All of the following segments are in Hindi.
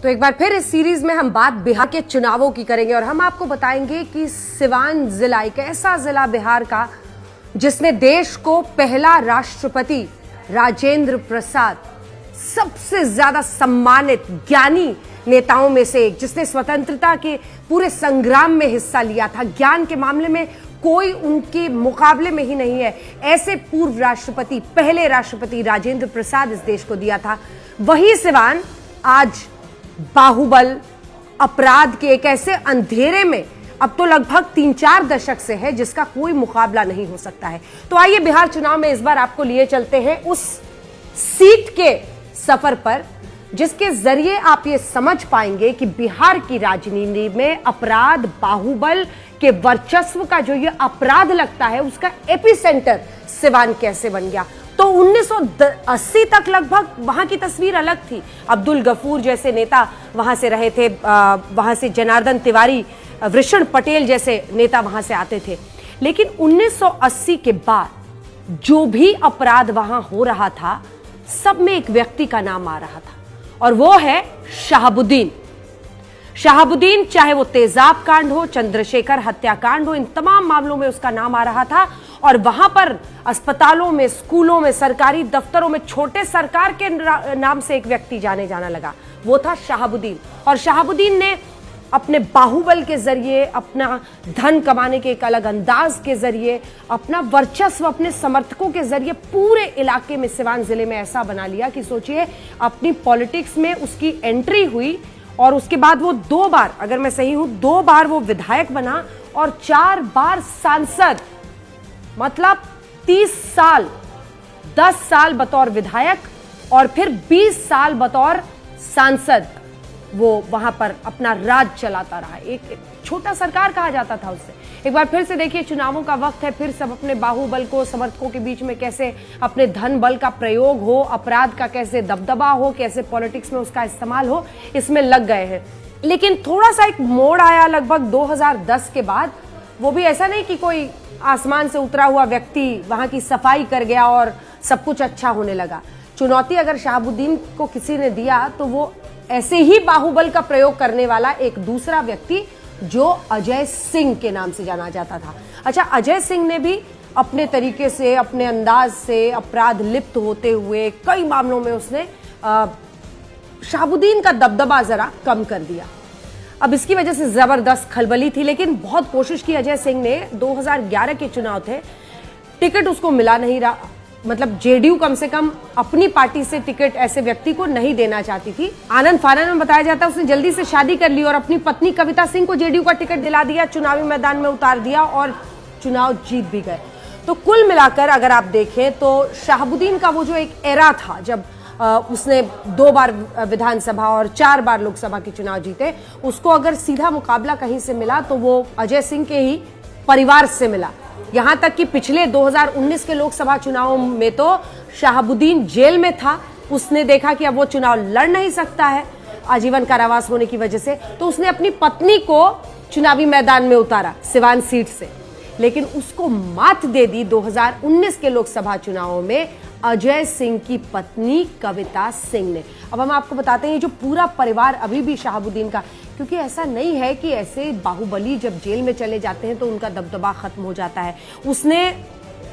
तो एक बार फिर इस सीरीज में हम बात बिहार के चुनावों की करेंगे और हम आपको बताएंगे कि सिवान जिला एक ऐसा जिला बिहार का जिसने देश को पहला राष्ट्रपति राजेंद्र प्रसाद, सबसे ज्यादा सम्मानित ज्ञानी नेताओं में से एक, जिसने स्वतंत्रता के पूरे संग्राम में हिस्सा लिया था। ज्ञान के मामले में कोई उनके मुकाबले में ही नहीं है। ऐसे पूर्व राष्ट्रपति, पहले राष्ट्रपति राजेंद्र प्रसाद इस देश को दिया था। वही सिवान आज बाहुबल, अपराध के एक ऐसे अंधेरे में अब तो लगभग 3-4 दशक से है जिसका कोई मुकाबला नहीं हो सकता है। तो आइए बिहार चुनाव में इस बार आपको लिए चलते हैं उस सीट के सफर पर जिसके जरिए आप ये समझ पाएंगे कि बिहार की राजनीति में अपराध, बाहुबल के वर्चस्व का जो ये अपराध लगता है उसका एपिसेंटर सिवान कैसे बन गया। तो 1980 तक लगभग वहां की तस्वीर अलग थी। अब्दुल गफूर जैसे नेता वहां से रहे थे, वहां से जनार्दन तिवारी, वृषण पटेल जैसे नेता वहां से आते थे। लेकिन 1980 के बाद जो भी अपराध वहां हो रहा था, सब में एक व्यक्ति का नाम आ रहा था और वो है शहाबुद्दीन। शहाबुद्दीन, चाहे वो तेजाब कांड हो, चंद्रशेखर हत्याकांड हो, इन तमाम मामलों में उसका नाम आ रहा था। और वहां पर अस्पतालों में, स्कूलों में, सरकारी दफ्तरों में छोटे सरकार के नाम से एक व्यक्ति जाना लगा, वो था शहाबुद्दीन। और शहाबुद्दीन ने अपने बाहुबल के जरिए, अपना धन कमाने के एक अलग अंदाज के जरिए, अपना वर्चस्व अपने समर्थकों के जरिए पूरे इलाके में, सिवान जिले में ऐसा बना लिया कि सोचिए अपनी पॉलिटिक्स में उसकी एंट्री हुई और उसके बाद वो 2 बार, अगर मैं सही हूं, 2 बार वो विधायक बना और 4 बार सांसद। मतलब 30 साल, 10 साल बतौर विधायक और फिर 20 साल बतौर सांसद वो वहां पर अपना राज चलाता रहा। एक छोटा सरकार कहा जाता था उससे। एक बार फिर से देखिए, चुनावों का वक्त है, फिर सब अपने बाहुबल को समर्थकों के बीच में कैसे अपने धन बल का प्रयोग हो, अपराध का कैसे दबदबा हो, कैसे पॉलिटिक्स में उसका इस्तेमाल हो, इसमें लग गए हैं। लेकिन थोड़ा सा एक मोड़ आया लगभग 2010 के बाद। वो भी ऐसा नहीं कि कोई आसमान से उतरा हुआ व्यक्ति वहां की सफाई कर गया और सब कुछ अच्छा होने लगा। चुनौती अगर शहाबुद्दीन को किसी ने दिया तो वो ऐसे ही बाहुबल का प्रयोग करने वाला एक दूसरा व्यक्ति जो अजय सिंह के नाम से जाना जाता था। अच्छा, अजय सिंह ने भी अपने तरीके से, अपने अंदाज से अपराध लिप्त होते हुए कई मामलों में उसने शहाबुद्दीन का दबदबा जरा कम कर दिया। अब इसकी वजह से जबरदस्त खलबली थी, लेकिन बहुत कोशिश की अजय सिंह ने। 2011 के चुनाव थे, टिकट उसको मिला नहीं रहा। मतलब जेडीयू कम से कम अपनी पार्टी से टिकट ऐसे व्यक्ति को नहीं देना चाहती थी। आनंद फानन में बताया जाता है उसने जल्दी से शादी कर ली और अपनी पत्नी कविता सिंह को जेडीयू का टिकट दिला दिया, चुनावी मैदान में उतार दिया और चुनाव जीत भी गए। तो कुल मिलाकर अगर आप देखें तो शहाबुद्दीन का वो जो एक एरा था, जब उसने 2 बार विधानसभा और 4 बार लोकसभा के चुनाव जीते, उसको अगर सीधा मुकाबला कहीं से मिला तो वो अजय सिंह के ही परिवार से मिला। यहां तक कि पिछले 2019 के लोकसभा चुनावों में तो शहाबुद्दीन जेल में था। उसने देखा कि अब वो चुनाव लड़ नहीं सकता है आजीवन कारावास होने की वजह से, तो उसने अपनी पत्नी को चुनावी मैदान में उतारा सिवान सीट से। लेकिन उसको मात दे दी 2019 के लोकसभा चुनावों में अजय सिंह की पत्नी कविता सिंह ने। अब हम आपको बताते हैं, जो पूरा परिवार अभी भी शहाबुद्दीन का, क्योंकि ऐसा नहीं है कि ऐसे बाहुबली जब जेल में चले जाते हैं तो उनका दबदबा खत्म हो जाता है। उसने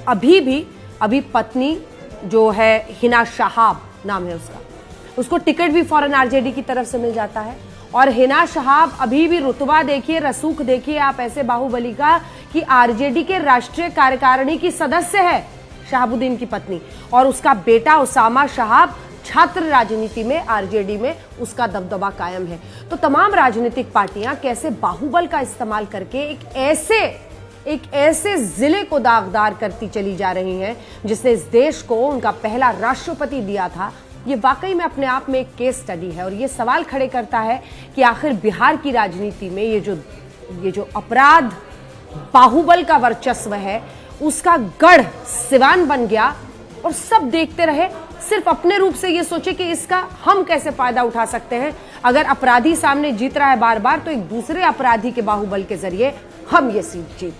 अभी पत्नी जो है हिना शहाब नाम है उसका, उसको टिकट भी फौरन आरजेडी की तरफ से मिल जाता है। और हिना शहाब अभी भी रुतबा देखिए, रसूख देखिए आप ऐसे बाहुबली का कि आरजेडी के राष्ट्रीय कार्यकारिणी की सदस्य है शहाबुद्दीन की पत्नी। और उसका बेटा उसामा शहाब छात्र राजनीति में, आरजेडी में उसका दबदबा कायम है। तो तमाम राजनीतिक पार्टियां कैसे बाहुबल का इस्तेमाल करके एक ऐसे जिले को दागदार करती चली जा रही हैं जिसने इस देश को उनका पहला राष्ट्रपति दिया था। ये वाकई में अपने आप में एक केस स्टडी है और ये सवाल खड़े करता है कि आखिर बिहार की राजनीति में ये जो अपराध, बाहुबल का वर्चस्व है, उसका गढ़ सिवान बन गया और सब देखते रहे, सिर्फ अपने रूप से ये सोचे कि इसका हम कैसे फायदा उठा सकते हैं। अगर अपराधी सामने जीत रहा है बार बार, तो एक दूसरे अपराधी के बाहुबल के जरिए हम ये सीट जीत